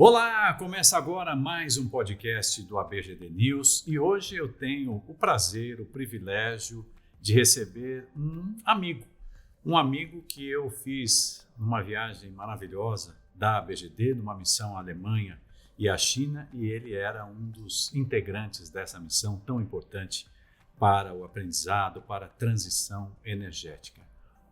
Olá, começa agora mais um podcast do ABGD News e hoje eu tenho o prazer, o privilégio de receber um amigo que eu fiz numa viagem maravilhosa da ABGD, numa missão à Alemanha e à China, e ele era um dos integrantes dessa missão tão importante para o aprendizado, para a transição energética.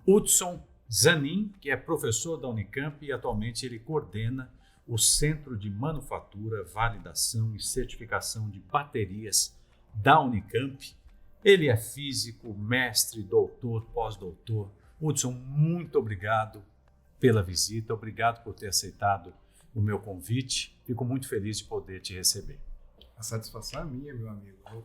Hudson Zanin, que é professor da Unicamp e atualmente ele coordena o Centro de Manufatura, Validação e Certificação de Baterias da Unicamp. Ele é físico, mestre, doutor, pós-doutor. Hudson, muito obrigado pela visita, obrigado por ter aceitado o meu convite. Fico muito feliz de poder te receber. A satisfação é minha, meu amigo. Vou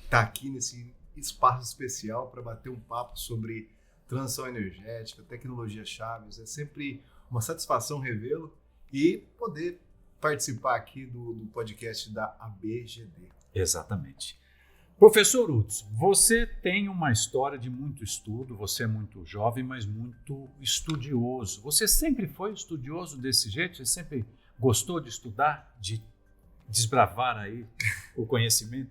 estar aqui nesse espaço especial para bater um papo sobre transição energética, tecnologias chaves. É sempre uma satisfação revê-lo e poder participar aqui do podcast da ABGD. Exatamente. Professor Hudson, você tem uma história de muito estudo, você é muito jovem, mas muito estudioso. Você sempre foi estudioso desse jeito? Você sempre gostou de estudar, de desbravar aí o conhecimento?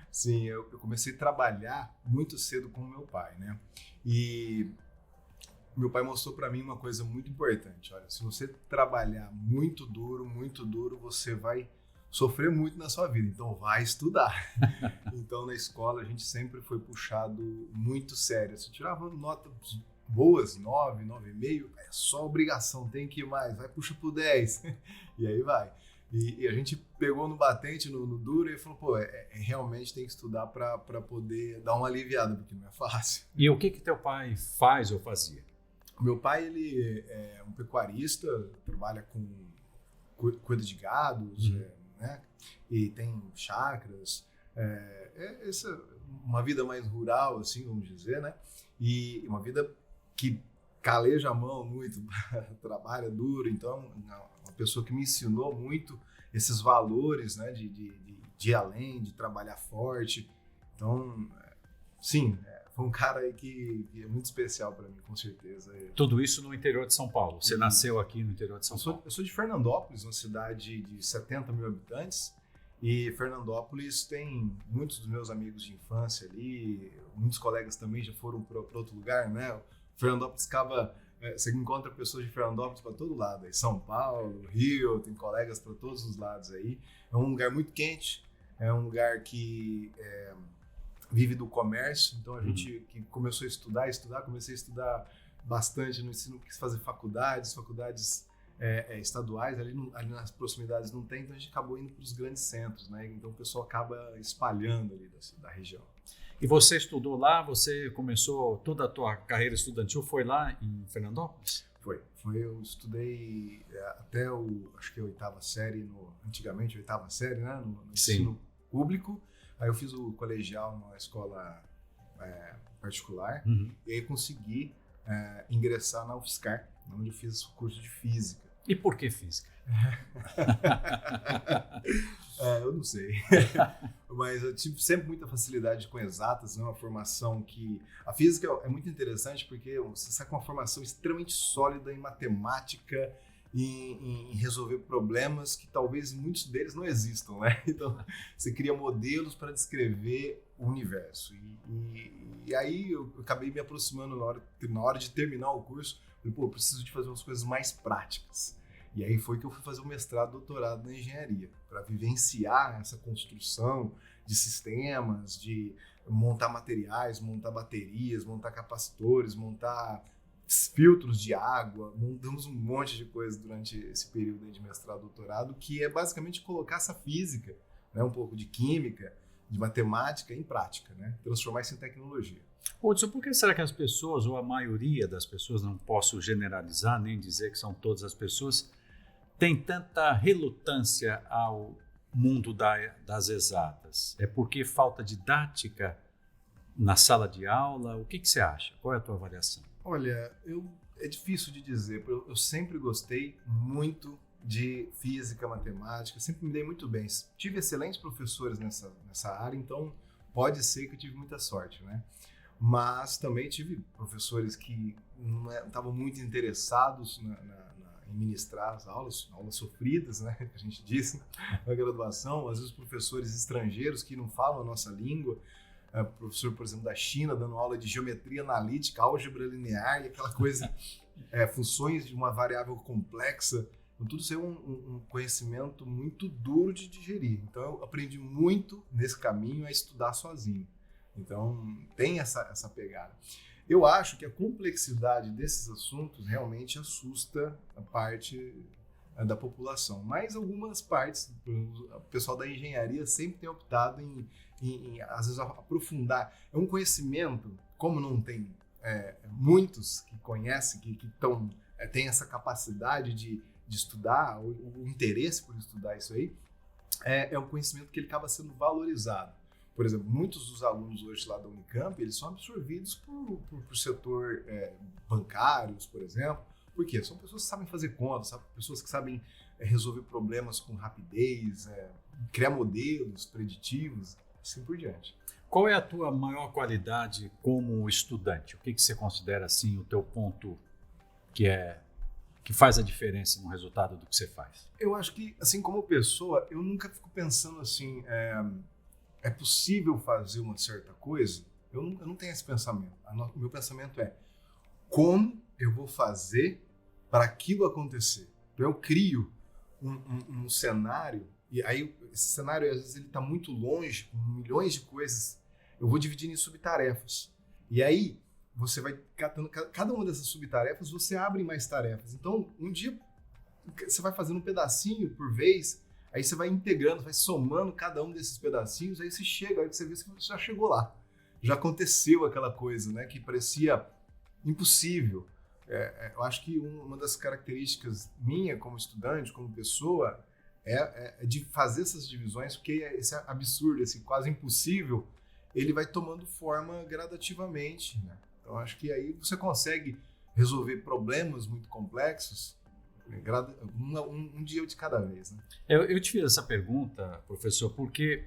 Sim, eu comecei a trabalhar muito cedo com o meu pai, né? E meu pai mostrou para mim uma coisa muito importante. Olha, se você trabalhar muito duro, você vai sofrer muito na sua vida. Então, vai estudar. Então, na escola, a gente sempre foi puxado muito sério. Se tirava notas boas, 9, 9,5, é só obrigação, tem que ir mais. Vai, puxa pro 10. E aí vai. E a gente pegou no batente, no duro, e falou, pô, realmente tem que estudar para poder dar uma aliviada, porque não é fácil. E o que teu pai faz ou fazia? Meu pai, ele é um pecuarista, trabalha cuida de gados, né? E tem chácaras. Essa uma vida mais rural, assim, vamos dizer, né? E uma vida que caleja a mão muito, trabalha duro. Então, uma pessoa que me ensinou muito esses valores, né? De ir além, de trabalhar forte. Então, sim, foi um cara aí que é muito especial para mim, com certeza. Tudo isso no interior de São Paulo. Você nasceu aqui no interior de São Paulo? Eu sou de Fernandópolis, uma cidade de 70 mil habitantes. E Fernandópolis tem muitos dos meus amigos de infância ali, muitos colegas também já foram para outro lugar, né? Fernandópolis você encontra pessoas de Fernandópolis para todo lado, aí São Paulo, Rio, tem colegas para todos os lados aí. É um lugar muito quente, é um lugar que vive do comércio, então a gente que começou a estudar, comecei a estudar bastante no ensino, quis fazer faculdades estaduais, ali nas proximidades não tem, então a gente acabou indo para os grandes centros, né? Então o pessoal acaba espalhando ali da região. E você estudou lá, você começou toda a tua carreira estudantil, foi lá em Fernandópolis? Foi, eu estudei até acho que a oitava série, antigamente a oitava série, né? No ensino público. Aí eu fiz o colegial numa escola particular e aí consegui ingressar na UFSCar, onde eu fiz o curso de física. E por que física? Eu não sei. Mas eu tive sempre muita facilidade com exatas, né? Uma formação que... A física é muito interessante porque você sai com uma formação extremamente sólida em matemática, em resolver problemas que talvez muitos deles não existam, né? Então, você cria modelos para descrever o universo. E aí eu acabei me aproximando na hora de terminar o curso. Falei, eu preciso de fazer umas coisas mais práticas. E aí foi que eu fui fazer o mestrado, doutorado na engenharia, para vivenciar essa construção de sistemas, de montar materiais, montar baterias, montar capacitores, montar filtros de água. Montamos um monte de coisa durante esse período aí de mestrado, doutorado, que é basicamente colocar essa física, né, um pouco de química, de matemática em prática, né, transformar isso em tecnologia. Hudson, por que será que as pessoas, ou a maioria das pessoas, não posso generalizar nem dizer que são todas as pessoas, tem tanta relutância ao mundo das exatas? É porque falta didática na sala de aula? O que você acha? Qual é a tua avaliação? Olha, é difícil de dizer, eu sempre gostei muito de física, matemática, sempre me dei muito bem. Tive excelentes professores nessa área, então pode ser que eu tive muita sorte, né? Mas também tive professores que não estavam muito interessados em ministrar as aulas sofridas, né, que a gente disse na graduação, às vezes professores estrangeiros que não falam a nossa língua, professor, por exemplo, da China, dando aula de geometria analítica, álgebra linear e aquela coisa, funções de uma variável complexa. Então, tudo isso é um conhecimento muito duro de digerir. Então, eu aprendi muito nesse caminho a estudar sozinho. Então, tem essa pegada. Eu acho que a complexidade desses assuntos realmente assusta a parte da população. Mas algumas partes, o pessoal da engenharia sempre tem optado em às vezes, aprofundar. É um conhecimento, como não tem muitos que conhecem, que têm essa capacidade de estudar, o interesse por estudar isso aí, é um conhecimento que ele acaba sendo valorizado. Por exemplo, muitos dos alunos hoje lá da Unicamp, eles são absorvidos por setor bancários, por exemplo. Por quê? São pessoas que sabem fazer contas, pessoas que sabem resolver problemas com rapidez, criar modelos preditivos, assim por diante. Qual é a tua maior qualidade como estudante? O que você considera assim o teu ponto que faz a diferença no resultado do que você faz? Eu acho que, assim como pessoa, eu nunca fico pensando assim, é possível fazer uma certa coisa? Eu não tenho esse pensamento. O meu pensamento é como eu vou fazer para aquilo acontecer. Então eu crio um cenário, e aí esse cenário às vezes ele está muito longe, com milhões de coisas. Eu vou dividindo em subtarefas. E aí você vai catando cada uma dessas subtarefas, você abre mais tarefas. Então um dia você vai fazendo um pedacinho por vez, aí você vai integrando, vai somando cada um desses pedacinhos, aí você chega, aí você vê que você já chegou lá. Já aconteceu aquela coisa, né, que parecia impossível. Eu acho que uma das características minha como estudante, como pessoa, é de fazer essas divisões, porque esse absurdo, esse quase impossível, ele vai tomando forma gradativamente, né? Então acho que aí você consegue resolver problemas muito complexos um dia de cada vez, né? Eu te fiz essa pergunta, professor, porque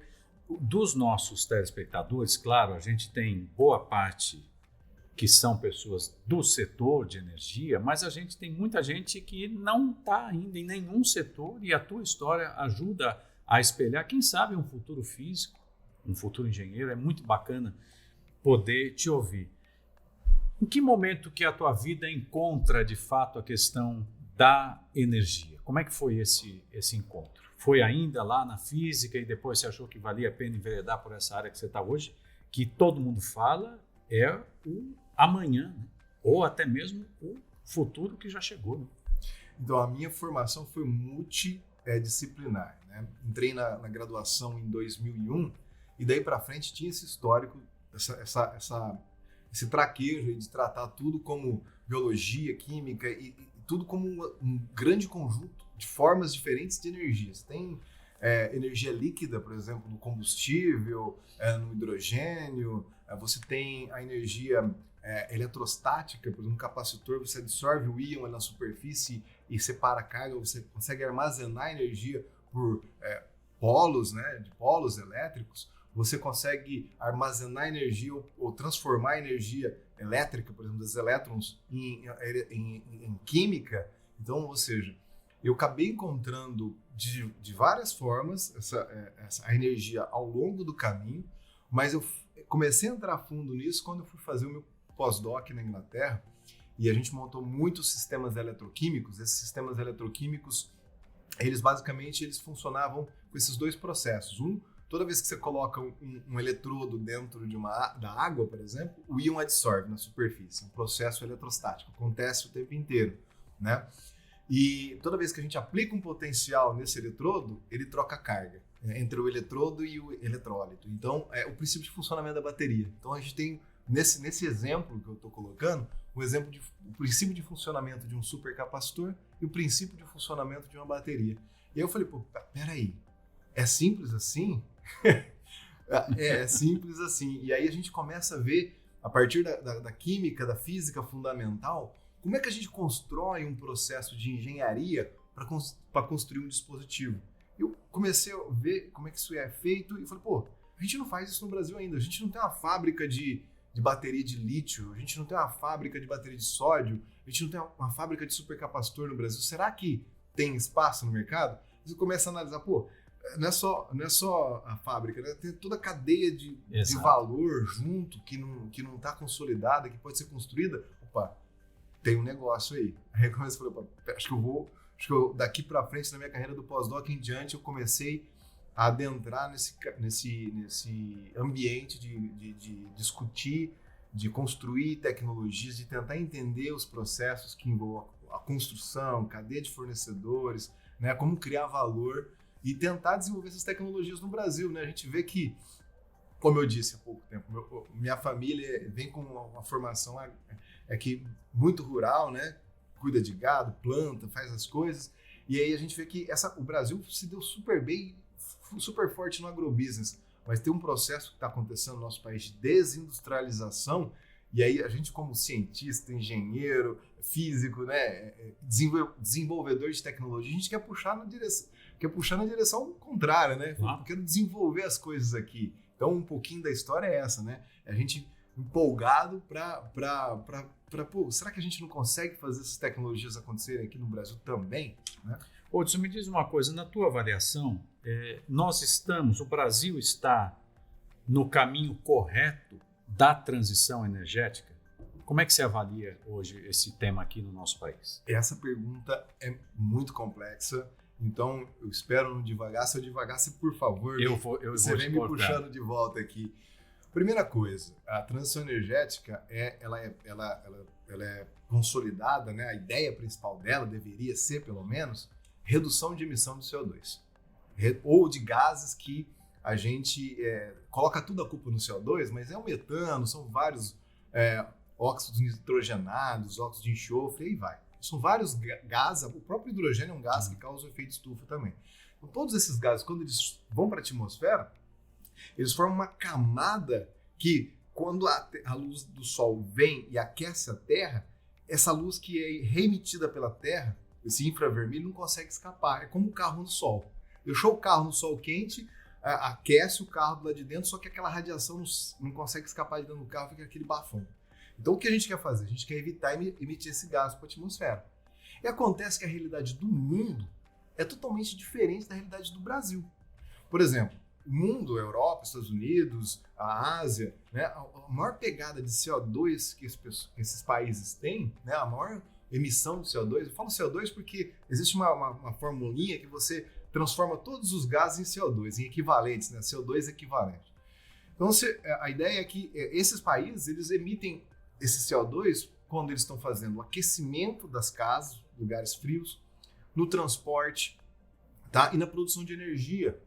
dos nossos telespectadores, claro, a gente tem boa parte que são pessoas do setor de energia, mas a gente tem muita gente que não está ainda em nenhum setor, e a tua história ajuda a espelhar, quem sabe, um futuro físico, um futuro engenheiro. É muito bacana poder te ouvir. Em que momento que a tua vida encontra, de fato, a questão da energia? Como é que foi esse encontro? Foi ainda lá na física e depois você achou que valia a pena enveredar por essa área que você está hoje, que todo mundo fala é o amanhã, né? Ou até mesmo o futuro que já chegou, né? Então, a minha formação foi multidisciplinar, né? Entrei na graduação em 2001 e daí para frente tinha esse histórico, esse traquejo de tratar tudo como biologia, química e tudo como um grande conjunto de formas diferentes de energia. Você tem energia líquida, por exemplo, no combustível, no hidrogênio. Você tem a energia eletrostática, por exemplo, no capacitor, você absorve o íon na superfície e separa a carga, você consegue armazenar energia por polos, né, de polos elétricos. Você consegue armazenar energia ou transformar energia elétrica, por exemplo, dos elétrons em química. Então, ou seja, eu acabei encontrando de várias formas a energia ao longo do caminho, mas eu comecei a entrar fundo nisso quando eu fui fazer o meu pós-doc na Inglaterra, e a gente montou muitos sistemas eletroquímicos. Esses sistemas eletroquímicos, eles basicamente funcionavam com esses dois processos. Toda vez que você coloca um eletrodo dentro da água, por exemplo, o íon adsorve na superfície. Um processo eletrostático, acontece o tempo inteiro, né? E toda vez que a gente aplica um potencial nesse eletrodo, ele troca carga entre o eletrodo e o eletrólito. Então, é o princípio de funcionamento da bateria. Então, a gente tem, nesse exemplo que eu estou colocando, o princípio de funcionamento de um supercapacitor e o princípio de funcionamento de uma bateria. E aí eu falei, peraí, é simples assim? É simples assim. E aí a gente começa a ver, a partir da química, da física fundamental, como é que a gente constrói um processo de engenharia para construir um dispositivo. Eu comecei a ver como é que isso é feito e falei, a gente não faz isso no Brasil ainda. A gente não tem uma fábrica de de bateria de lítio, a gente não tem uma fábrica de bateria de sódio, a gente não tem uma fábrica de supercapacitor no Brasil. Será que tem espaço no mercado? Você começa a analisar, pô, não é só a fábrica, né? Tem toda a cadeia de valor junto que não está consolidada, que pode ser construída. Opa, tem um negócio aí. Aí eu comecei a falar, acho que eu daqui para frente, na minha carreira do pós-doc em diante, eu comecei a adentrar nesse ambiente de discutir, de construir tecnologias, de tentar entender os processos que envolvem a construção, cadeia de fornecedores, né, como criar valor e tentar desenvolver essas tecnologias no Brasil, né? A gente vê que, como eu disse há pouco tempo, minha família vem com uma formação aqui muito rural, né? Cuida de gado, planta, faz as coisas, e aí a gente vê que o Brasil se deu super bem, super forte no agrobusiness, mas tem um processo que está acontecendo no nosso país de desindustrialização, e aí a gente, como cientista, engenheiro, físico, né, desenvolvedor de tecnologia, a gente quer puxar na direção contrária, né? Eu quero desenvolver as coisas aqui. Então, um pouquinho da história é essa, né? A gente empolgado pô, será que a gente não consegue fazer essas tecnologias acontecerem aqui no Brasil também, né? Hudson, me diz uma coisa, na tua avaliação, o Brasil está no caminho correto da transição energética? Como é que você avalia hoje esse tema aqui no nosso país? Essa pergunta é muito complexa, então eu espero não devagar. Se eu devagasse, por favor, você vem me puxando de volta aqui. Primeira coisa, a transição energética ela é consolidada, né? A ideia principal dela deveria ser, pelo menos, redução de emissão de CO2 ou de gases que a gente coloca tudo a culpa no CO2, mas é o metano, são vários óxidos nitrogenados, óxidos de enxofre, e aí vai. São vários gases, o próprio hidrogênio é um gás que causa o efeito estufa também. Então, todos esses gases, quando eles vão para a atmosfera, eles formam uma camada que, quando a luz do Sol vem e aquece a Terra, essa luz que é reemitida pela Terra, esse infravermelho, não consegue escapar. É como o carro no Sol. Deixou o carro no Sol quente, aquece o carro do lado de dentro, só que aquela radiação não consegue escapar de dentro do carro, fica aquele bafão. Então, o que a gente quer fazer? A gente quer evitar emitir esse gás para a atmosfera. E acontece que a realidade do mundo é totalmente diferente da realidade do Brasil. Por exemplo, o mundo, a Europa, Estados Unidos, a Ásia, né, a maior pegada de CO2 que esses países têm, né, a maior emissão de CO2, eu falo CO2 porque existe uma formulinha que você transforma todos os gases em CO2, em equivalentes, né, CO2 equivalente. Então, a ideia é que esses países, eles emitem esse CO2 quando eles estão fazendo o aquecimento das casas, lugares frios, no transporte, tá? E na produção de energia.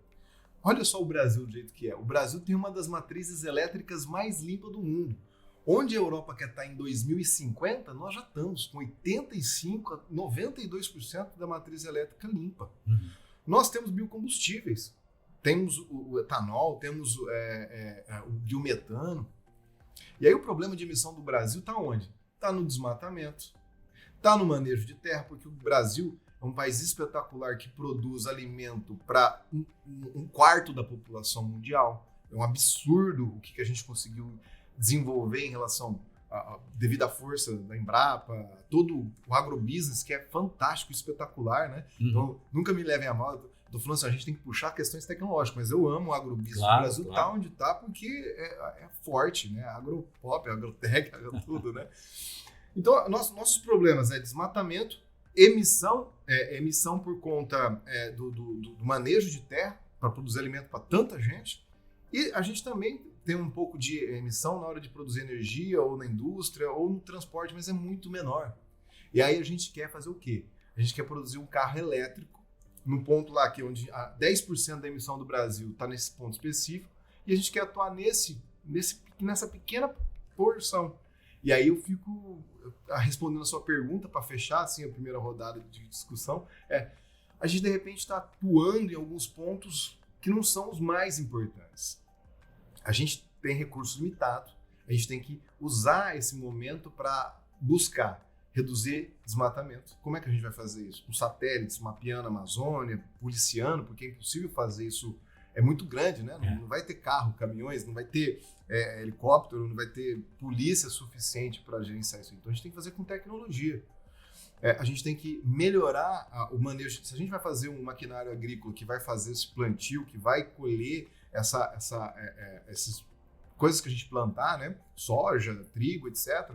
Olha só o Brasil do jeito que é. O Brasil tem uma das matrizes elétricas mais limpas do mundo. Onde a Europa quer estar em 2050, nós já estamos com 85% a 92% da matriz elétrica limpa. Uhum. Nós temos biocombustíveis, temos o etanol, temos o biometano. E aí o problema de emissão do Brasil está onde? Está no desmatamento, está no manejo de terra, porque o Brasil é um país espetacular que produz alimento para um quarto da população mundial. É um absurdo o que a gente conseguiu desenvolver em relação devido à força da Embrapa, todo o agrobusiness, que é fantástico, espetacular, né? Uhum. Então, nunca me levem a mal. Estou falando assim, a gente tem que puxar questões tecnológicas, mas eu amo o agrobusiness. Claro, o Brasil tá onde tá porque é forte, né? Agropop, agrotech, tudo, né? Então, nossos problemas é desmatamento, emissão por conta do manejo de terra para produzir alimento para tanta gente, e a gente também tem um pouco de emissão na hora de produzir energia, ou na indústria, ou no transporte, mas é muito menor. E aí a gente quer fazer o quê? A gente quer produzir um carro elétrico, num ponto lá que onde 10% da emissão do Brasil está nesse ponto específico, e a gente quer atuar nessa pequena porção. E aí eu fico respondendo a sua pergunta, para fechar assim, a primeira rodada de discussão, a gente de repente está atuando em alguns pontos que não são os mais importantes. A gente tem recursos limitados, a gente tem que usar esse momento para buscar reduzir desmatamento. Como é que a gente vai fazer isso? Com satélites, mapeando a Amazônia, policiando, porque é impossível fazer isso é muito grande, né? Não vai ter carro, caminhões, não vai ter helicóptero, não vai ter polícia suficiente para gerenciar isso. Então a gente tem que fazer com tecnologia. A gente tem que melhorar o manejo. Se a gente vai fazer um maquinário agrícola que vai fazer esse plantio, que vai colher essas coisas que a gente plantar, né? Soja, trigo, etc.,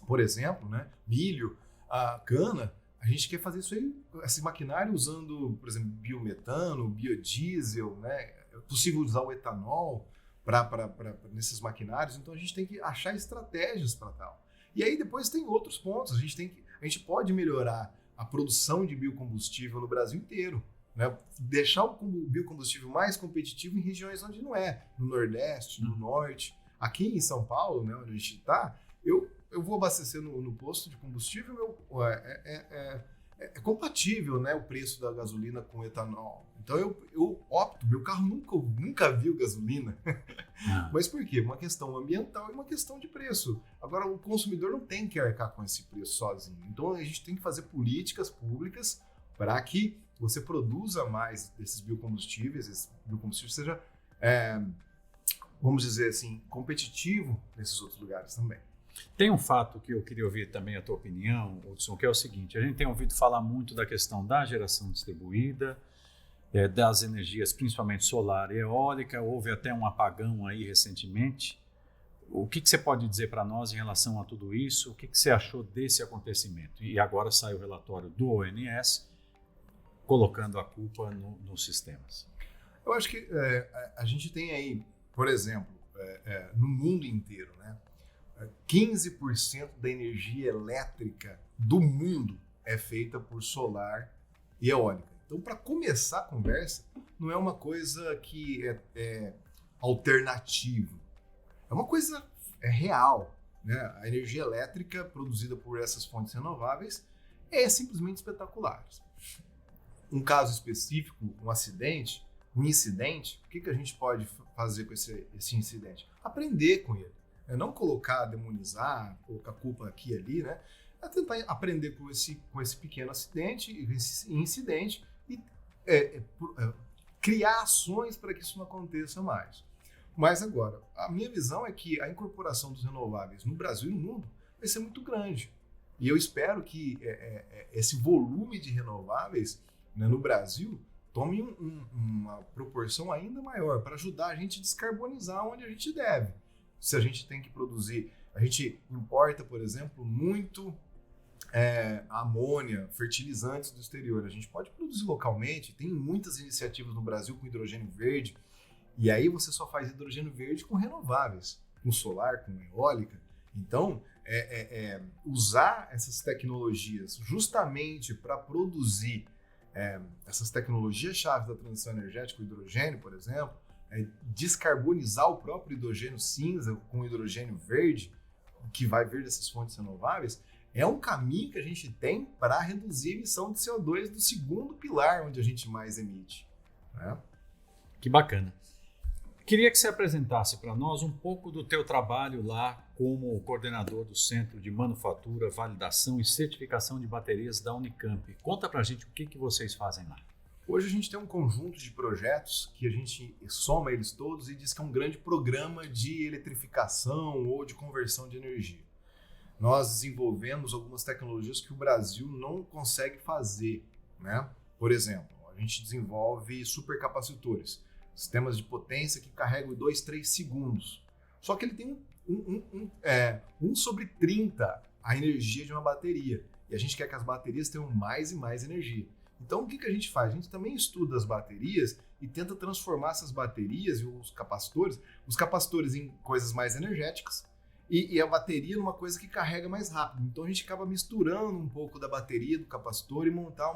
por exemplo, né? Milho, a cana, a gente quer fazer isso aí, esse maquinário usando, por exemplo, biometano, biodiesel, né? É possível usar o etanol nesses maquinários, então a gente tem que achar estratégias para tal. E aí depois tem outros pontos, a gente pode melhorar a produção de biocombustível no Brasil inteiro, né? Deixar o biocombustível mais competitivo em regiões onde não é, no Nordeste, no Norte. Aqui em São Paulo, né, onde a gente está, eu vou abastecer no posto de combustível, é compatível, né, o preço da gasolina com etanol. Então eu opto, meu carro nunca viu gasolina. Mas por quê? Uma questão ambiental e uma questão de preço. Agora, o consumidor não tem que arcar com esse preço sozinho. Então a gente tem que fazer políticas públicas para que você produza mais desses biocombustíveis, esse biocombustível seja, vamos dizer assim, competitivo nesses outros lugares também. Tem um fato que eu queria ouvir também a tua opinião, Hudson, que é o seguinte: a gente tem ouvido falar muito da questão da geração distribuída, das energias, principalmente solar e eólica. Houve até um apagão aí recentemente. O que você pode dizer para nós em relação a tudo isso? O que você achou desse acontecimento? E agora sai o relatório do ONS colocando a culpa nos sistemas. Eu acho que a gente tem aí, por exemplo, no mundo inteiro, né, 15% da energia elétrica do mundo é feita por solar e eólica. Então, para começar a conversa, não é uma coisa que é alternativa. É uma coisa real, né? A energia elétrica produzida por essas fontes renováveis é simplesmente espetacular. Um caso específico, um incidente, o que a gente pode fazer com esse incidente? Aprender com ele. Não demonizar, colocar culpa aqui e ali, né? É tentar aprender com esse pequeno acidente, esse incidente, e criar ações para que isso não aconteça mais. Mas agora, a minha visão é que a incorporação dos renováveis no Brasil e no mundo vai ser muito grande. E eu espero que esse volume de renováveis, né, no Brasil tome uma proporção ainda maior para ajudar a gente a descarbonizar onde a gente deve. Se a gente tem que produzir, a gente importa, por exemplo, muito amônia, fertilizantes do exterior. A gente pode produzir localmente, tem muitas iniciativas no Brasil com hidrogênio verde, e aí você só faz hidrogênio verde com renováveis, com solar, com eólica. Então, usar essas tecnologias justamente para produzir essas tecnologias-chave da transição energética, o hidrogênio, por exemplo, descarbonizar o próprio hidrogênio cinza com hidrogênio verde, que vai vir dessas fontes renováveis, é um caminho que a gente tem para reduzir a emissão de CO2 do segundo pilar onde a gente mais emite. Né? Que bacana. Queria que você apresentasse para nós um pouco do teu trabalho lá como coordenador do Centro de Manufatura, Validação e Certificação de Baterias da Unicamp. Conta para a gente o que vocês fazem lá. Hoje a gente tem um conjunto de projetos que a gente soma eles todos e diz que é um grande programa de eletrificação ou de conversão de energia. Nós desenvolvemos algumas tecnologias que o Brasil não consegue fazer, né? Por exemplo, a gente desenvolve supercapacitores, sistemas de potência que carregam em 2, 3 segundos. Só que ele tem 1/30 a energia de uma bateria. E a gente quer que as baterias tenham mais e mais energia. Então, o que a gente faz? A gente também estuda as baterias e tenta transformar essas baterias e os capacitores em coisas mais energéticas e a bateria numa coisa que carrega mais rápido. Então, a gente acaba misturando um pouco da bateria, do capacitor e montar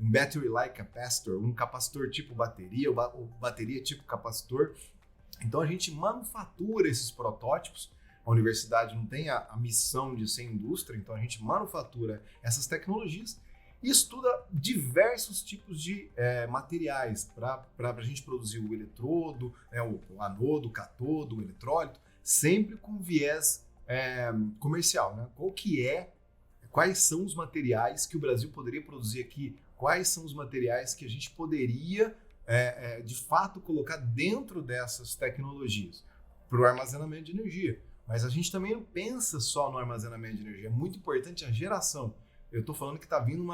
um battery-like capacitor, um capacitor tipo bateria, ou bateria tipo capacitor. Então, a gente manufatura esses protótipos. A universidade não tem a missão de ser indústria, então a gente manufatura essas tecnologias e estuda diversos tipos de materiais para a gente produzir o eletrodo, o anodo, o catodo, o eletrólito, sempre com viés comercial. Né? Quais são os materiais que o Brasil poderia produzir aqui? Quais são os materiais que a gente poderia de fato colocar dentro dessas tecnologias para o armazenamento de energia. Mas a gente também não pensa só no armazenamento de energia, é muito importante a geração. Eu estou falando que está vindo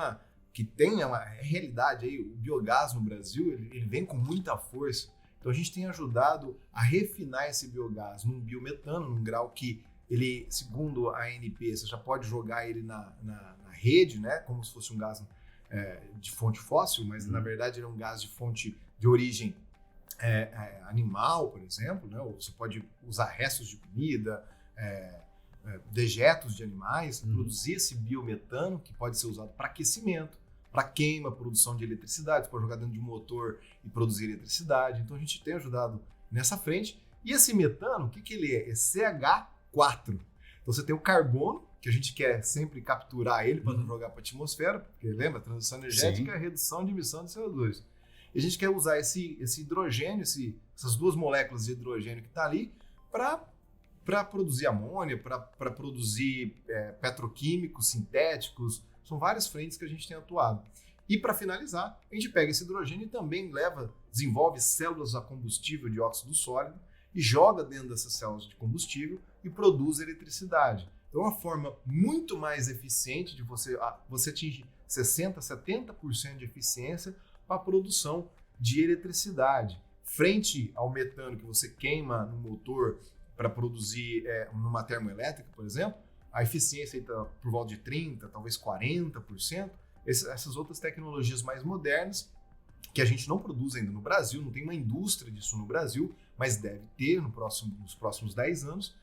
que tem uma realidade aí, o biogás no Brasil, ele vem com muita força. Então a gente tem ajudado a refinar esse biogás num biometano, num grau que ele, segundo a ANP, você já pode jogar ele na rede, né, como se fosse um gás de fonte fóssil, mas na verdade ele é um gás de fonte de origem animal, por exemplo, né? Ou você pode usar restos de comida, dejetos de animais, produzir esse biometano que pode ser usado para aquecimento, para queima, produção de eletricidade, você pode jogar dentro de um motor e produzir eletricidade. Então a gente tem ajudado nessa frente. E esse metano, o que ele é? É CH4. Então você tem o carbono, que a gente quer sempre capturar ele para não jogar para a atmosfera, porque lembra, transição energética é redução de emissão de CO2. E a gente quer usar esse hidrogênio, essas duas moléculas de hidrogênio que está ali, para produzir amônia, para produzir petroquímicos sintéticos. São várias frentes que a gente tem atuado. E para finalizar, a gente pega esse hidrogênio e também desenvolve células a combustível de óxido sólido e joga dentro dessas células de combustível e produz eletricidade. Então é uma forma muito mais eficiente de você atingir 60%, 70% de eficiência para a produção de eletricidade. Frente ao metano que você queima no motor para produzir numa termoelétrica, por exemplo, a eficiência está por volta de 30%, talvez 40%. Essas outras tecnologias mais modernas, que a gente não produz ainda no Brasil, não tem uma indústria disso no Brasil, mas deve ter nos próximos 10 anos,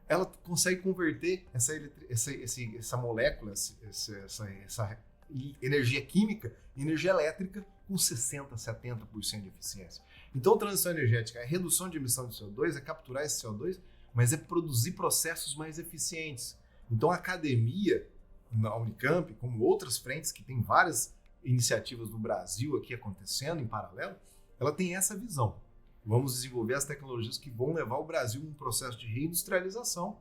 ela consegue converter essa molécula, essa energia química em energia elétrica com 60%, 70% de eficiência. Então, transição energética é redução de emissão de CO2, é capturar esse CO2, mas é produzir processos mais eficientes. Então, a academia, na Unicamp, como outras frentes, que tem várias iniciativas no Brasil aqui acontecendo em paralelo, ela tem essa visão. Vamos desenvolver as tecnologias que vão levar o Brasil a um processo de reindustrialização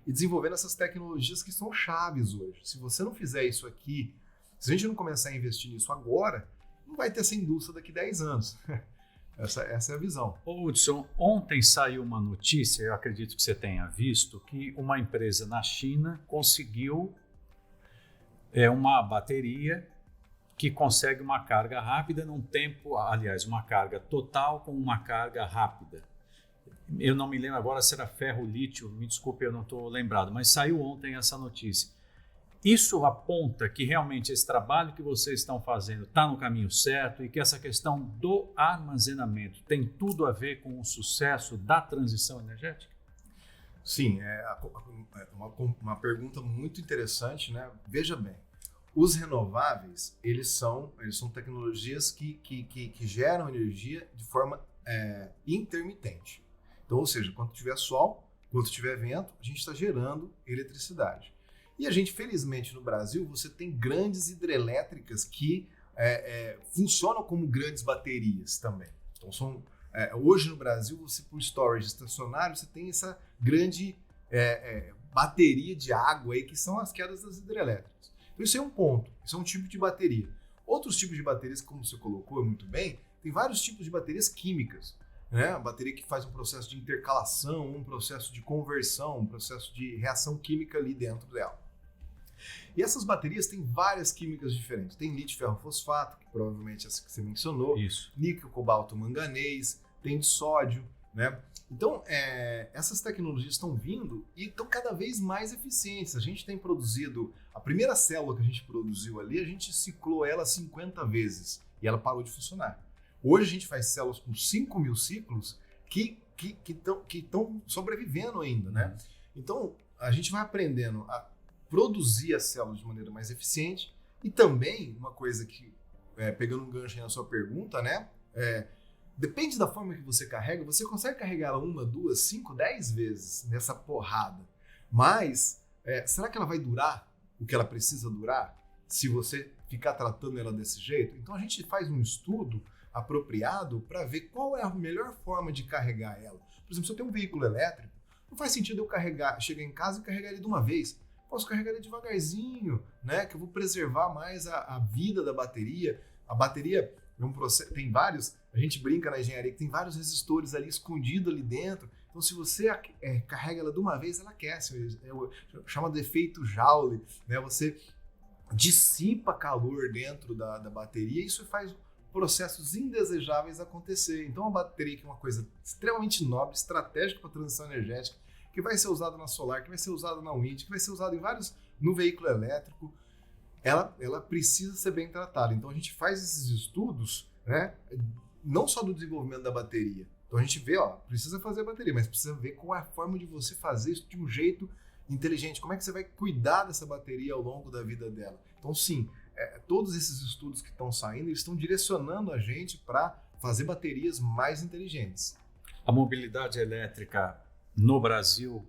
e desenvolvendo essas tecnologias que são chaves hoje. Se você não fizer isso aqui, se a gente não começar a investir nisso agora, não vai ter essa indústria daqui a 10 anos. Essa é a visão. Hudson, ontem saiu uma notícia, eu acredito que você tenha visto, que uma empresa na China conseguiu uma bateria que consegue uma carga rápida num tempo, aliás, uma carga total com uma carga rápida. Eu não me lembro agora se era ferro-lítio, me desculpe, eu não estou lembrado, mas saiu ontem essa notícia. Isso aponta que realmente esse trabalho que vocês estão fazendo está no caminho certo e que essa questão do armazenamento tem tudo a ver com o sucesso da transição energética? Sim, uma pergunta muito interessante, né? Veja bem, os renováveis, eles são tecnologias que geram energia de forma intermitente. Então, ou seja, quando tiver sol, quando tiver vento, a gente está gerando eletricidade. E a gente, felizmente, no Brasil, você tem grandes hidrelétricas que funcionam como grandes baterias também. Então, hoje no Brasil, você por storage estacionário, você tem essa grande bateria de água aí, que são as quedas das hidrelétricas. Então, isso é um ponto, isso é um tipo de bateria. Outros tipos de baterias, como você colocou muito bem, tem vários tipos de baterias químicas. Né? A bateria que faz um processo de intercalação, um processo de conversão, um processo de reação química ali dentro dela. E essas baterias têm várias químicas diferentes. Tem lítio ferrofosfato, que provavelmente é essa que você mencionou. Isso. Níquel, cobalto, manganês, tem de sódio, né? Então, essas tecnologias estão vindo e estão cada vez mais eficientes. A gente tem produzido, a primeira célula que a gente produziu ali, a gente ciclou ela 50 vezes e ela parou de funcionar. Hoje a gente faz células com 5.000 ciclos que estão sobrevivendo ainda, né? Então, a gente vai aprendendo a produzir as células de maneira mais eficiente e também, uma coisa que, pegando um gancho aí na sua pergunta, né? Depende da forma que você carrega, você consegue carregar ela 1, 2, 5, 10 vezes nessa porrada. Mas, será que ela vai durar o que ela precisa durar se você ficar tratando ela desse jeito? Então a gente faz um estudo apropriado para ver qual é a melhor forma de carregar ela. Por exemplo, se eu tenho um veículo elétrico, não faz sentido eu chegar em casa e carregar ele de uma vez. Posso carregar ele devagarzinho, né? Que eu vou preservar mais a vida da bateria. A bateria tem vários A gente brinca na engenharia que tem vários resistores ali escondidos ali dentro. Então, se você carrega ela de uma vez, ela aquece. Chama de efeito Joule, né? Você dissipa calor dentro da bateria e isso faz processos indesejáveis acontecer. Então, a bateria, que é uma coisa extremamente nobre, estratégica para a transição energética, que vai ser usada na solar, que vai ser usada na wind, que vai ser usada em vários, no veículo elétrico, ela precisa ser bem tratada. Então, a gente faz esses estudos, né, não só do desenvolvimento da bateria. Então, a gente vê, precisa fazer a bateria, mas precisa ver qual é a forma de você fazer isso de um jeito inteligente. Como é que você vai cuidar dessa bateria ao longo da vida dela? Então, sim, todos esses estudos que estão saindo, eles estão direcionando a gente para fazer baterias mais inteligentes. A mobilidade elétrica no Brasil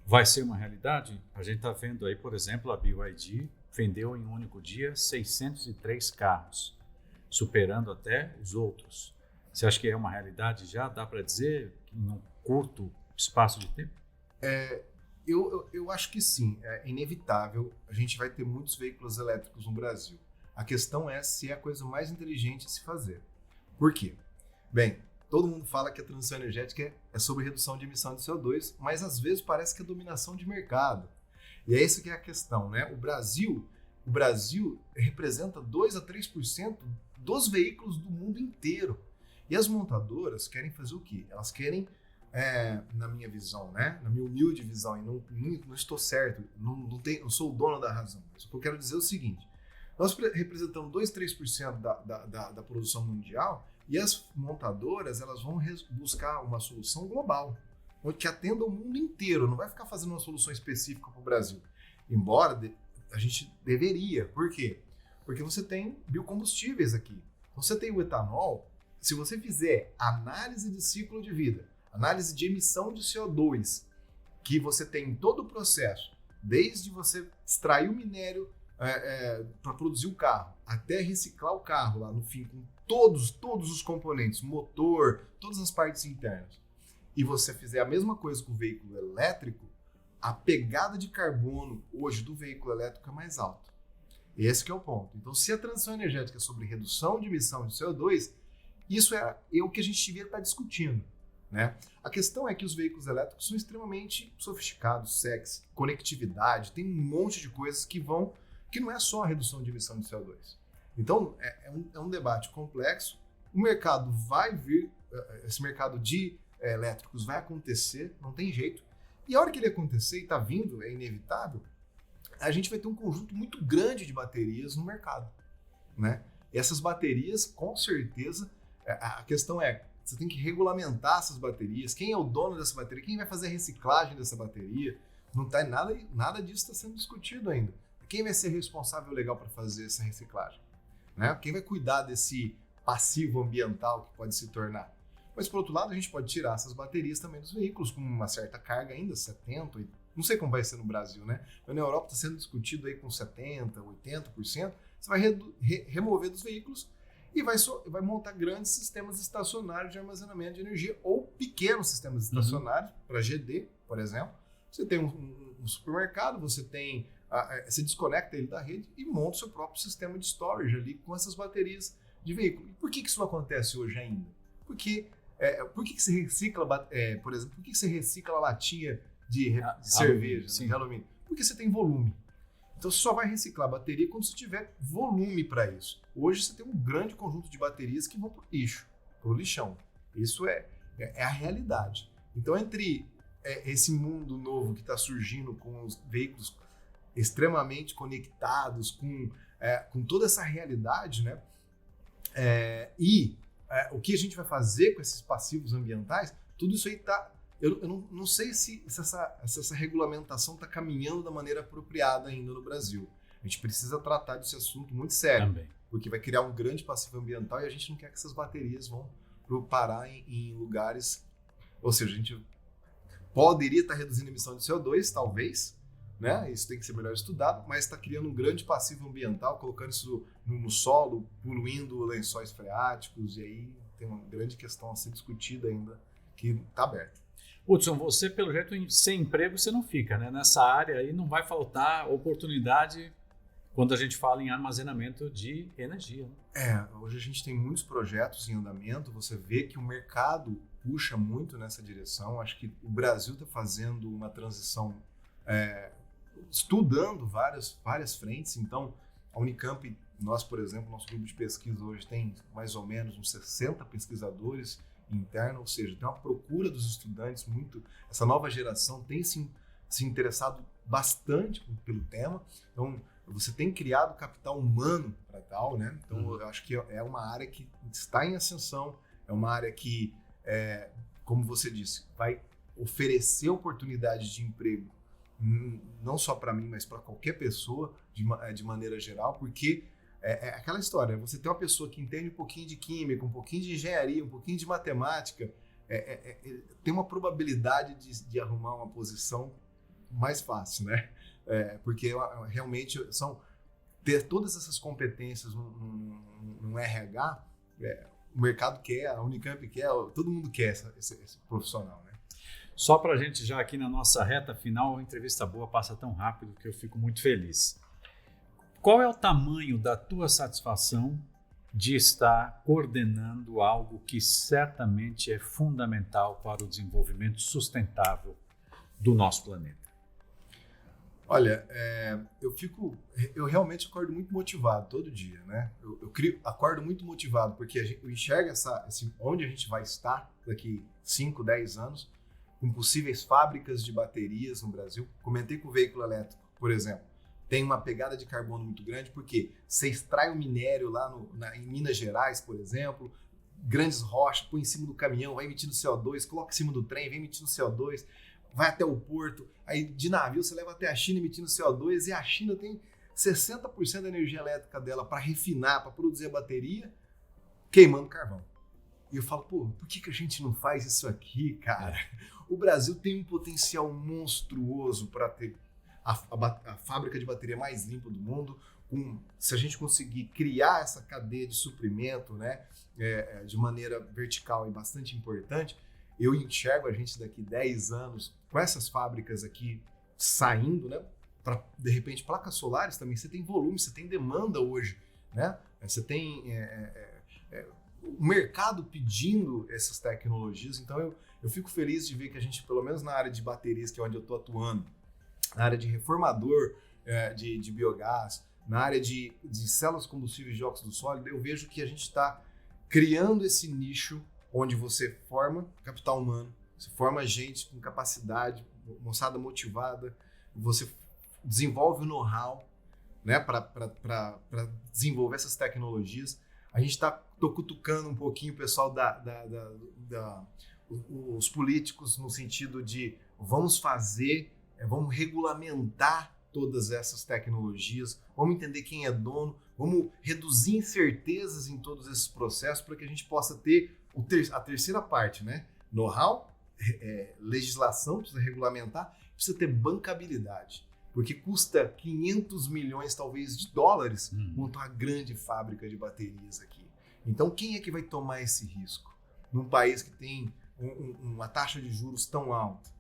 vai ser uma realidade? A gente está vendo aí, por exemplo, a BYD vendeu em um único dia 603 carros, superando até os outros. Você acha que é uma realidade já? Dá para dizer em um curto espaço de tempo? Eu acho que sim, é inevitável. A gente vai ter muitos veículos elétricos no Brasil. A questão é se é a coisa mais inteligente a se fazer. Por quê? Bem, todo mundo fala que a transição energética é sobre redução de emissão de CO2, mas às vezes parece que é dominação de mercado. E é isso que é a questão, né? O Brasil representa 2 a 3% dos veículos do mundo inteiro. E as montadoras querem fazer o quê? Elas querem, na minha visão, né? Na minha humilde visão, e não estou certo, não sou o dono da razão. Mas o que eu quero dizer é o seguinte: nós representamos 2, 3% da produção mundial e as montadoras elas vão buscar uma solução global, que atenda o mundo inteiro, não vai ficar fazendo uma solução específica para o Brasil. Embora a gente deveria. Por quê? Porque você tem biocombustíveis aqui. Você tem o etanol. Se você fizer análise de ciclo de vida, análise de emissão de CO2, que você tem em todo o processo, desde você extrair o minério para produzir o carro, até reciclar o carro lá no fim, com todos os componentes, motor, todas as partes internas, e você fizer a mesma coisa com o veículo elétrico, a pegada de carbono hoje do veículo elétrico é mais alta. Esse que é o ponto. Então, se a transição energética é sobre redução de emissão de CO2, isso é o que a gente devia estar discutindo, né? A questão é que os veículos elétricos são extremamente sofisticados, sexy, conectividade, tem um monte de coisas que não é só a redução de emissão de CO2. Então, é um debate complexo. O mercado vai vir, esse mercado de elétricos vai acontecer, não tem jeito. E a hora que ele acontecer, e está vindo, é inevitável, a gente vai ter um conjunto muito grande de baterias no mercado, né? E essas baterias, com certeza, a questão é, você tem que regulamentar essas baterias, quem é o dono dessa bateria, quem vai fazer a reciclagem dessa bateria, não tá nada disso está sendo discutido ainda. Quem vai ser responsável legal para fazer essa reciclagem, né? Quem vai cuidar desse passivo ambiental que pode se tornar? Mas, por outro lado, a gente pode tirar essas baterias também dos veículos com uma certa carga ainda, 70%, 80%, não sei como vai ser no Brasil, né? Mas na Europa está sendo discutido aí com 70%, 80%, você vai remover dos veículos e vai montar grandes sistemas estacionários de armazenamento de energia ou pequenos sistemas estacionários, para GD, por exemplo. Você tem um supermercado, você desconecta ele da rede e monta o seu próprio sistema de storage ali com essas baterias de veículo. E por que isso não acontece hoje ainda? Porque por que você recicla, por exemplo, por que você recicla a latinha de cerveja, de alumínio? Porque você tem volume. Então você só vai reciclar a bateria quando você tiver volume para isso. Hoje você tem um grande conjunto de baterias que vão para o lixo, para o lixão. Isso é a realidade. Então entre esse mundo novo que está surgindo com os veículos extremamente conectados, com toda essa realidade, né? O que a gente vai fazer com esses passivos ambientais, tudo isso aí está... Eu não sei se essa regulamentação está caminhando da maneira apropriada ainda no Brasil. A gente precisa tratar desse assunto muito sério, também, porque vai criar um grande passivo ambiental e a gente não quer que essas baterias vão parar em lugares... Ou seja, a gente poderia estar reduzindo a emissão de CO2, talvez, né? Isso tem que ser melhor estudado, mas está criando um grande passivo ambiental, colocando isso no solo, poluindo lençóis freáticos, e aí tem uma grande questão a ser discutida ainda, que está aberta. Hudson, você, pelo jeito, sem emprego você não fica, né? Nessa área aí não vai faltar oportunidade quando a gente fala em armazenamento de energia. Né? Hoje a gente tem muitos projetos em andamento, você vê que o mercado puxa muito nessa direção. Acho que o Brasil está fazendo uma transição, estudando várias frentes. Então, a Unicamp, nós, por exemplo, nosso grupo de pesquisa hoje tem mais ou menos uns 60 pesquisadores internos, ou seja, tem uma procura dos estudantes muito. Essa nova geração tem se interessado bastante pelo tema. Então, você tem criado capital humano para tal, né? Então, eu acho que é uma área que está em ascensão, é uma área que, como você disse, vai oferecer oportunidades de emprego, não só para mim, mas para qualquer pessoa, de maneira geral, porque é aquela história, você tem uma pessoa que entende um pouquinho de química, um pouquinho de engenharia, um pouquinho de matemática, tem uma probabilidade de arrumar uma posição mais fácil, né? Porque realmente ter todas essas competências no RH, o mercado quer, a Unicamp quer, todo mundo quer esse profissional, né? Só para a gente já aqui na nossa reta final, a entrevista boa passa tão rápido que eu fico muito feliz. Qual é o tamanho da tua satisfação de estar coordenando algo que certamente é fundamental para o desenvolvimento sustentável do nosso planeta? Olha, eu realmente acordo muito motivado todo dia, né? Acordo muito motivado porque eu enxergo onde a gente vai estar daqui 5, 10 anos, com possíveis fábricas de baterias no Brasil. Comentei com o veículo elétrico, por exemplo, tem uma pegada de carbono muito grande porque você extrai o minério lá em Minas Gerais, por exemplo, grandes rochas, põe em cima do caminhão, vai emitindo CO2, coloca em cima do trem, vem emitindo CO2, vai até o porto, aí de navio você leva até a China emitindo CO2 e a China tem 60% da energia elétrica dela para refinar, para produzir a bateria, queimando carvão. E eu falo, por que a gente não faz isso aqui, cara? O Brasil tem um potencial monstruoso para ter a fábrica de bateria mais limpa do mundo. Se a gente conseguir criar essa cadeia de suprimento, né, de maneira vertical e bastante importante, eu enxergo a gente daqui 10 anos com essas fábricas aqui saindo, né, para, de repente, placas solares também. Você tem volume, você tem demanda hoje, né? Você tem o mercado pedindo essas tecnologias. Então, eu fico feliz de ver que a gente, pelo menos na área de baterias, que é onde eu estou atuando, na área de reformador de biogás, na área de células combustíveis de óxido sólido, eu vejo que a gente está criando esse nicho onde você forma capital humano, você forma gente com capacidade, moçada motivada, você desenvolve o know-how, né, para desenvolver essas tecnologias. A gente está cutucando um pouquinho o pessoal os políticos no sentido de vamos regulamentar todas essas tecnologias, vamos entender quem é dono, vamos reduzir incertezas em todos esses processos para que a gente possa ter a terceira parte, né? Know-how, legislação, precisa regulamentar, precisa ter bancabilidade, porque custa 500 milhões talvez de dólares montar uma grande fábrica de baterias aqui. Então quem é que vai tomar esse risco? Num país que tem uma taxa de juros tão alta.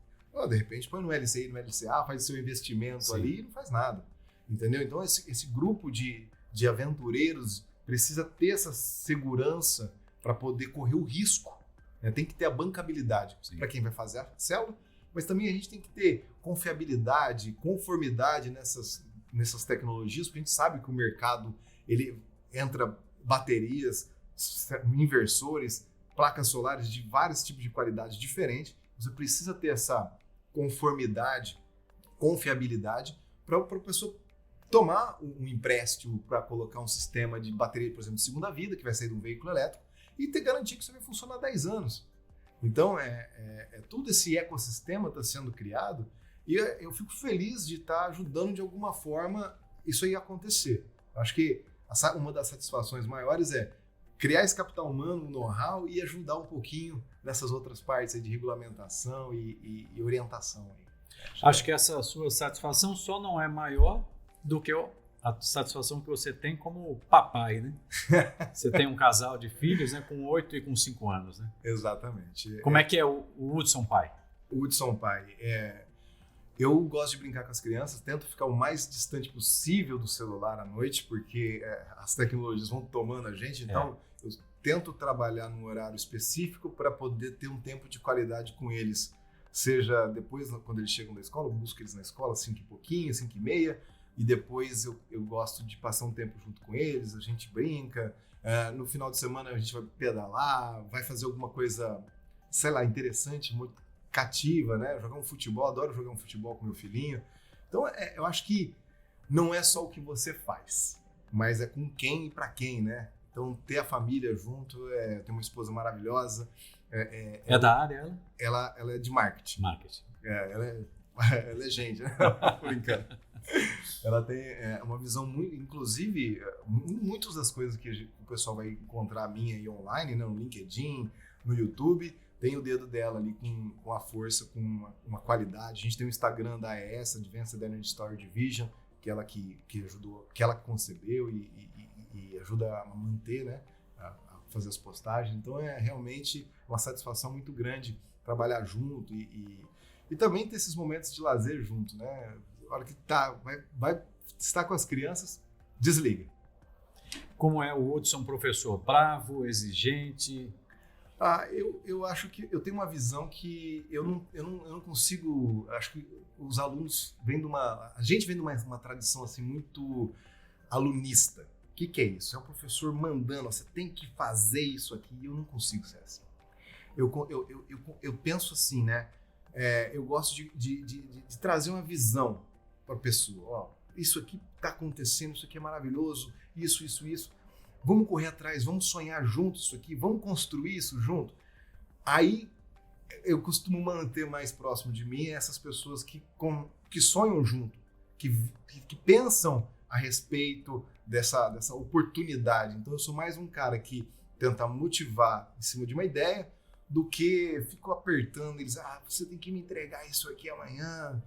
De repente põe no LCI, no LCA, faz seu investimento Sim. ali e não faz nada. Entendeu? Então esse grupo de aventureiros precisa ter essa segurança para poder correr o risco. Né? Tem que ter a bancabilidade para quem vai fazer a célula, mas também a gente tem que ter confiabilidade, conformidade nessas tecnologias, porque a gente sabe que o mercado ele entra baterias, inversores, placas solares de vários tipos de qualidade diferentes. Você precisa ter essa conformidade, confiabilidade para a pessoa tomar um empréstimo para colocar um sistema de bateria, por exemplo, de segunda vida, que vai sair de um veículo elétrico, e ter garantia que isso vai funcionar 10 anos. Então, todo esse ecossistema está sendo criado e eu fico feliz de estar ajudando de alguma forma isso aí acontecer. Eu acho que uma das satisfações maiores é criar esse capital humano, know-how e ajudar um pouquinho nessas outras partes aí de regulamentação e orientação. Aí. Acho que essa sua satisfação só não é maior do que a satisfação que você tem como papai, né? Você tem um casal de filhos, né, com 8 e com 5 anos, né? Exatamente. Como é que é o Hudson pai? O Hudson pai Eu gosto de brincar com as crianças, tento ficar o mais distante possível do celular à noite, porque as tecnologias vão tomando a gente, então eu tento trabalhar num horário específico para poder ter um tempo de qualidade com eles, seja depois, quando eles chegam da escola, eu busco eles na escola, 5 e pouquinho, 5 e meia, e depois eu gosto de passar um tempo junto com eles, a gente brinca, no final de semana a gente vai pedalar, vai fazer alguma coisa, sei lá, interessante, muito cativa, né? Jogar um futebol, adoro jogar um futebol com meu filhinho. Então, eu acho que não é só o que você faz, mas é com quem e para quem, né? Então, ter a família junto, ter uma esposa maravilhosa. É da área ela? Ela é de marketing. Marketing. Ela é gente, né? Brincando. Ela tem uma visão muito, inclusive, muitas das coisas que o pessoal vai encontrar minha aí online, né? No LinkedIn, no YouTube, tem o dedo dela ali com a força, com uma qualidade. A gente tem o Instagram da AES, Advanced Energy Storage Division, que ela que ajudou, que ela concebeu e ajuda a manter, né, a fazer as postagens. Então é realmente uma satisfação muito grande trabalhar junto e também ter esses momentos de lazer junto, né? A hora que vai estar com as crianças, desliga. Como é o Hudson, professor? Bravo, exigente? Eu acho que eu tenho uma visão que eu não consigo. Acho que os alunos a gente vem de uma tradição assim muito alunista. O que é isso? É um professor mandando, você tem que fazer isso aqui. E eu não consigo ser assim. Eu penso assim, né? Eu gosto de trazer uma visão para a pessoa. Ó, isso aqui está acontecendo, isso aqui é maravilhoso, isso. Vamos correr atrás, vamos sonhar junto isso aqui, vamos construir isso junto. Aí eu costumo manter mais próximo de mim essas pessoas que sonham junto, que pensam a respeito dessa oportunidade. Então eu sou mais um cara que tenta motivar em cima de uma ideia do que fico apertando eles. Você tem que me entregar isso aqui amanhã.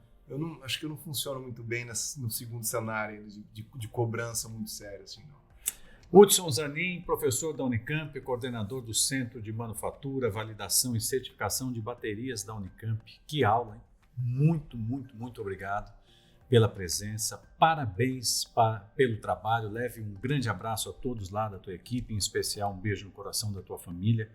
Acho que eu não funciono muito bem no segundo cenário de cobrança muito séria assim, não. Hudson Zanin, professor da Unicamp, coordenador do Centro de Manufatura, Validação e Certificação de Baterias da Unicamp. Que aula, hein? Muito, muito, muito obrigado pela presença. Parabéns pelo trabalho. Leve um grande abraço a todos lá da tua equipe, em especial um beijo no coração da tua família.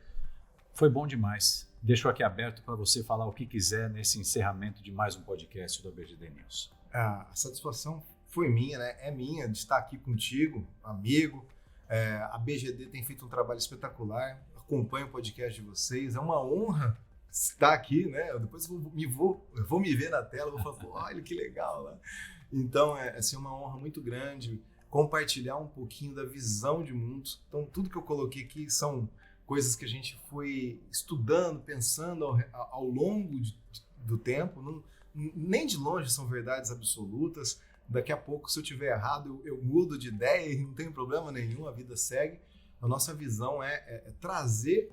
Foi bom demais. Deixo aqui aberto para você falar o que quiser nesse encerramento de mais um podcast do ABGD News. A satisfação foi minha, né? É minha de estar aqui contigo, amigo. A BGD tem feito um trabalho espetacular, acompanho o podcast de vocês, é uma honra estar aqui, né? Depois eu vou me ver na tela, vou falar, olha que legal lá. Então é assim, uma honra muito grande compartilhar um pouquinho da visão de mundo. Então tudo que eu coloquei aqui são coisas que a gente foi estudando, pensando ao longo do tempo, nem de longe são verdades absolutas. Daqui a pouco, se eu tiver errado, eu mudo de ideia e não tem problema nenhum, a vida segue. A nossa visão é trazer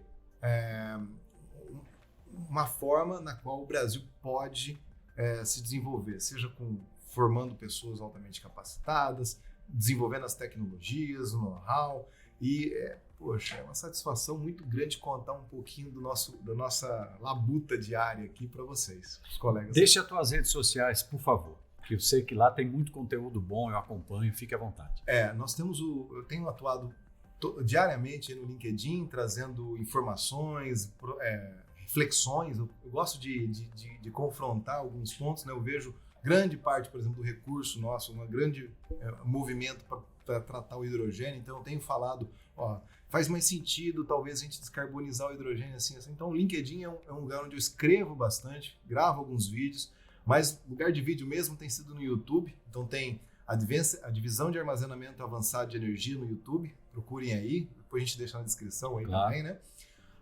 uma forma na qual o Brasil pode se desenvolver, seja formando pessoas altamente capacitadas, desenvolvendo as tecnologias, o know-how. E, é uma satisfação muito grande contar um pouquinho da nossa labuta diária aqui para vocês, os colegas. Deixe as tuas redes sociais, por favor. Que eu sei que lá tem muito conteúdo bom, eu acompanho, fique à vontade. Eu tenho atuado diariamente no LinkedIn, trazendo informações, reflexões. Eu gosto de confrontar alguns pontos, né? Eu vejo grande parte, por exemplo, do recurso nosso, um grande movimento para tratar o hidrogênio. Então, eu tenho falado, faz mais sentido talvez a gente descarbonizar o hidrogênio assim. Então, o LinkedIn é um lugar onde eu escrevo bastante, gravo alguns vídeos, mas lugar de vídeo mesmo tem sido no YouTube. Então tem a divisão de armazenamento avançado de energia no YouTube. Procurem aí, depois a gente deixa na descrição aí também, né?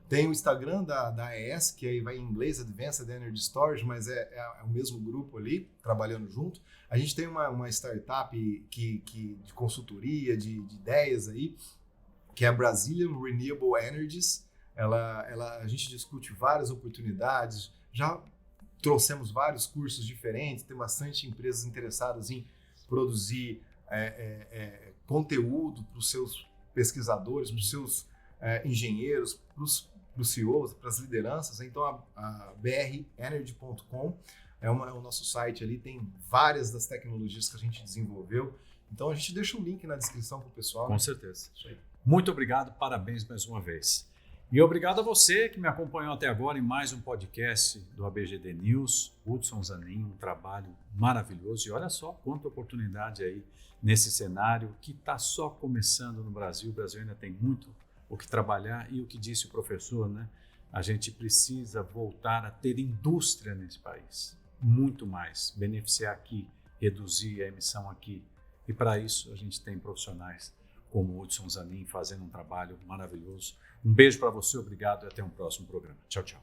Tem o Instagram da AES, que aí vai em inglês, Advanced Energy Storage, mas é o mesmo grupo ali, trabalhando junto. A gente tem uma startup de consultoria, de ideias aí, que é a Brazilian Renewable Energies. A gente discute várias oportunidades, já trouxemos vários cursos diferentes, tem bastante empresas interessadas em produzir conteúdo para os seus pesquisadores, para os seus engenheiros, para os CEOs, para as lideranças. Então a brenergy.com O nosso site ali tem várias das tecnologias que a gente desenvolveu. Então a gente deixa o link na descrição para o pessoal. Com certeza. Isso aí. Muito obrigado, parabéns mais uma vez. E obrigado a você que me acompanhou até agora em mais um podcast do ABGD News. Hudson Zanin, um trabalho maravilhoso. E olha só quanta oportunidade aí nesse cenário que está só começando no Brasil. O Brasil ainda tem muito o que trabalhar e o que disse o professor, né? A gente precisa voltar a ter indústria nesse país. Muito mais. Beneficiar aqui, reduzir a emissão aqui. E para isso a gente tem profissionais como o Hudson Zanin fazendo um trabalho maravilhoso. Um beijo para você, obrigado e até um próximo programa. Tchau, tchau.